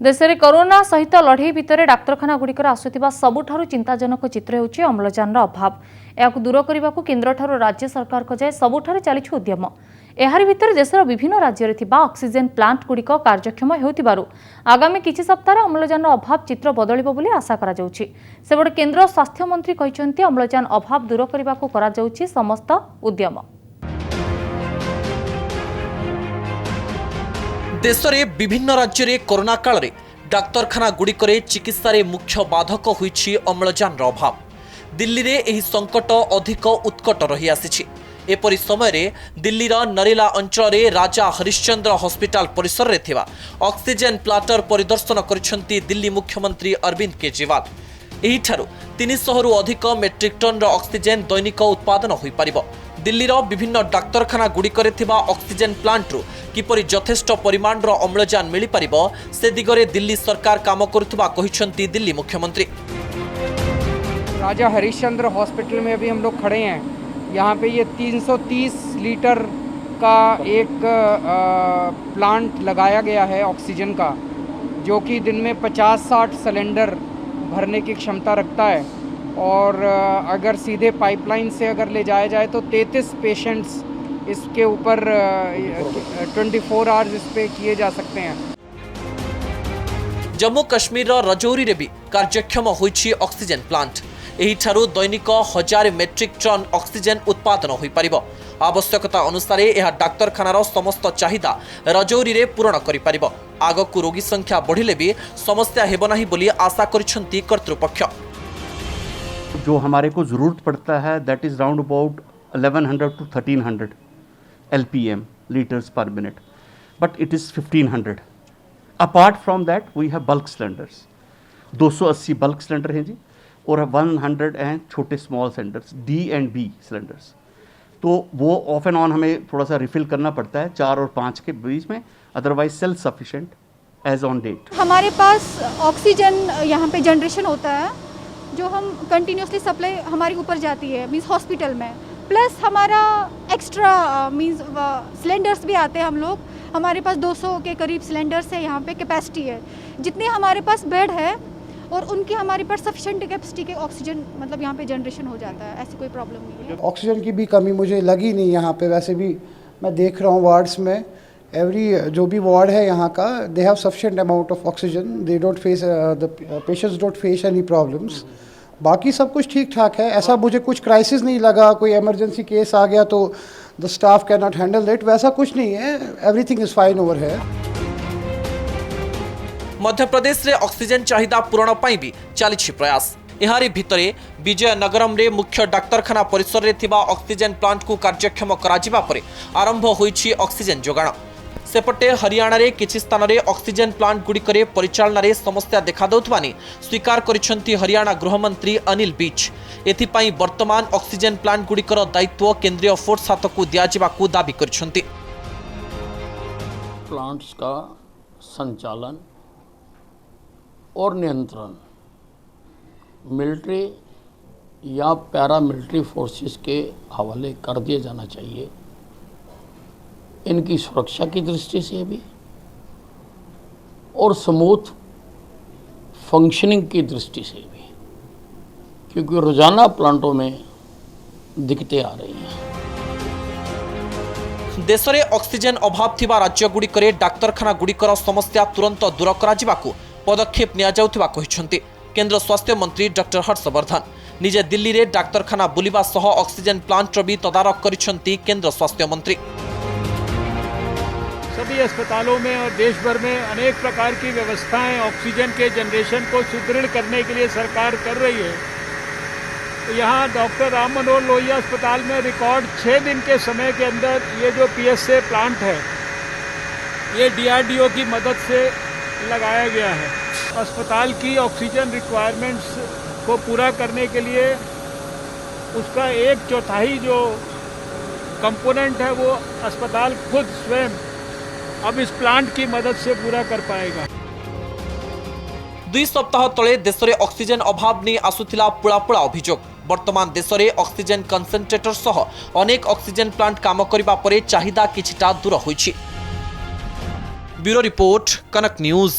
देश में कोरोना सहित लड़ई भितर डाक्तखाना गुड़िकर आसुथिबा सबुठारु चिंताजनक चित्र हेउछि अम्लजान अभाव। याकु दूर करने को केन्द्र ठारू राज्य सरकार जाए सबुठारे चलिछि उद्यम। एहारि भितर देशर विभिन्न राज्य थिबा ऑक्सीजन प्लांट गुड़िक कार्यक्षम हेउथिबारु आगामी किछि सप्ताह अम्लजान अभाव चित्र बदलिबो बोली आशा करा जाउछि। सेबडे केन्द्र स्वास्थ्य मंत्री कहिसंति अम्लजान अभाव दूर करने को करा जाउछि समस्त उद्यम। देश में विभिन्न राज्य में कोरोना काल में डाक्तरखाना गुड़िकरे चिकित्सा मुख्य बाधक होइछि अम्लजान अभाव। दिल्ली में यह संकट अधिक उत्कट रही आसी। एपरी समय दिल्लीर नरेला अंचल राजा हरिश्चंद्र हॉस्पिटल परिसर में थिबा ऑक्सीजन प्लांटर परिदर्शन करिसेंति दिल्ली मुख्यमंत्री अरविंद केजरीवाल। एहिठारु 300 रु अधिक मेट्रिक टन ऑक्सीजन दैनिक उत्पादन होई पारिबो। दिल्लीर विभिन्न डाक्तरखाना गुड़िकरे थिबा ऑक्सीजन प्लांटरू किपरि यथेष्ट परिमाणर अम्लजान मिली पारिबो से दिगरे दिल्ली सरकार काम करुथबा कहिसेंति दिल्ली मुख्यमंत्री। राजा हरिश्चंद्र हॉस्पिटल में अभी हम लोग खड़े हैं। यहाँ पे ये 330 लीटर का एक प्लांट लगाया गया है ऑक्सीजन का, जो कि दिन में 50-60 सिलेंडर भरने की क्षमता रखता है। और अगर सीधे पाइपलाइन से अगर ले जाया जाए तो 33 पेशेंट्स इसके ऊपर 24 आवर्स इस पे किए जा सकते हैं। जम्मू कश्मीर रजौरी रे भी कार्यक्षम होइछि ऑक्सीजन प्लांट। एहिठारु दैनिक 1000 मेट्रिक टन ऑक्सीजन उत्पादन होई परिबो। आवश्यकता अनुसार यह डाक्तरखानार समस्त चाहिदा रजौरी रे पूरण करि परिबो। आगकु रोगी संख्या बढ़िले भी समस्या हेबो नाही बोली आशा करिसेंति कर्तृपक्ष। जो हमारे को ज़रूरत पड़ता है that is round about 1100 to 1300 LPM liters per minute, but it is 1500. Apart from that we have bulk cylinders, 280 bulk cylinder हैं जी, और 100 हैं छोटे small cylinders D and B cylinders. तो वो ऑफ एंड ऑन हमें थोड़ा सा रिफिल करना पड़ता है 4 और 5 के बीच में, otherwise self sufficient as on date. हमारे पास ऑक्सीजन यहाँ पे जनरेशन होता है जो हम कंटिन्यूसली सप्लाई हमारी ऊपर जाती है मीन्स हॉस्पिटल में, प्लस हमारा एक्स्ट्रा मीन्स सिलेंडर्स भी आते हैं। हम लोग हमारे पास 200 के करीब सिलेंडर्स है यहाँ पे कैपेसिटी है। जितने हमारे पास बेड है और उनकी हमारे पास सफिशिएंट कैपेसिटी के ऑक्सीजन मतलब यहाँ पे जनरेशन हो जाता है, ऐसी कोई प्रॉब्लम नहीं है। ऑक्सीजन की भी कमी मुझे लगी नहीं यहाँ पे। वैसे भी मैं देख रहा हूँ वार्ड्स में, एवरी जो भी वार्ड है यहाँ का, they have sufficient amount of oxygen, they don't face the patients don't face any problems. बाकी सब कुछ ठीक ठाक है। ऐसा मुझे कुछ क्राइसिस नहीं लगा, कोई इमरजेंसी केस आ गया तो the staff can not handle it, वैसा कुछ नहीं है। एवरीथिंग इज फाइन ओवर है। मध्य प्रदेश रे ऑक्सीजन चाहिदा पूरण पाई भी चलिछि प्रयास। एहारी भितरे विजयनगरम रे मुख्य डाक्तरखाना परिसर रे थिबा ऑक्सीजन प्लांट को कार्यक्षम कराजिबा परे आरंभ होइछि ऑक्सीजन जोगाण। सेपटे हरियाणा रे किछि स्थान रे ऑक्सीजन प्लांट गुड़िकरे परिचालन रे समस्या देखा दउथबानी स्वीकार करिसेंति हरियाणा गृहमंत्री अनिल विज। एथिपाई वर्तमान ऑक्सीजन प्लांट गुड़िकर दायित्व केंद्रीय फोर्स हाथ को दियाजिबाकू दाबी करिसेंति। प्लांट्स का संचालन और नियंत्रण मिलिट्री या पैरामिलिट्री फोर्सेस के हवाले कर दिया जाना चाहिए। इनकी सुरक्षा की दृष्टि से भी और स्मूथ फंक्शनिंग की दृष्टि से भी, क्योंकि रोजाना प्लांटों में दिक्कतें आ रही हैं। देश में ऑक्सीजन अभाव थिबा राज्य गुड़िकरे डाक्तरखाना गुड़िकर समस्या तुरंत दूर कराजिबाकू पदक्षेप निया जाउथिबा कहिसेंति केंद्र स्वास्थ्य मंत्री डॉक्टर हर्षवर्धन। निजे दिल्ली रे डाक्तरखाना बुलिबा सह ऑक्सीजन प्लांट भी तदारख करिसेंति केंद्र स्वास्थ्य मंत्री। सभी अस्पतालों में और देश भर में अनेक प्रकार की व्यवस्थाएं ऑक्सीजन के जनरेशन को सुदृढ़ करने के लिए सरकार कर रही है। तो यहाँ डॉक्टर राम मनोहर लोहिया अस्पताल में रिकॉर्ड 6 दिन के समय के अंदर ये जो PSA प्लांट है ये DRDO की मदद से लगाया गया है। अस्पताल की ऑक्सीजन रिक्वायरमेंट्स को पूरा करने के लिए उसका 1/4 जो कंपोनेंट है वो अस्पताल खुद स्वयं अब इस प्लांट की मदद से पूरा कर पाएगा। 2 सप्ताह तले देश में ऑक्सीजन अभाव नहीं आसुथिला पुलापुला अभियोग। वर्तमान देश में ऑक्सीजन कंसेंट्रेटर सह अनेक ऑक्सीजन प्लांट काम करिबा परे चाहिदा किछिटा दूर होइछि। ब्यूरो रिपोर्ट, कनक न्यूज।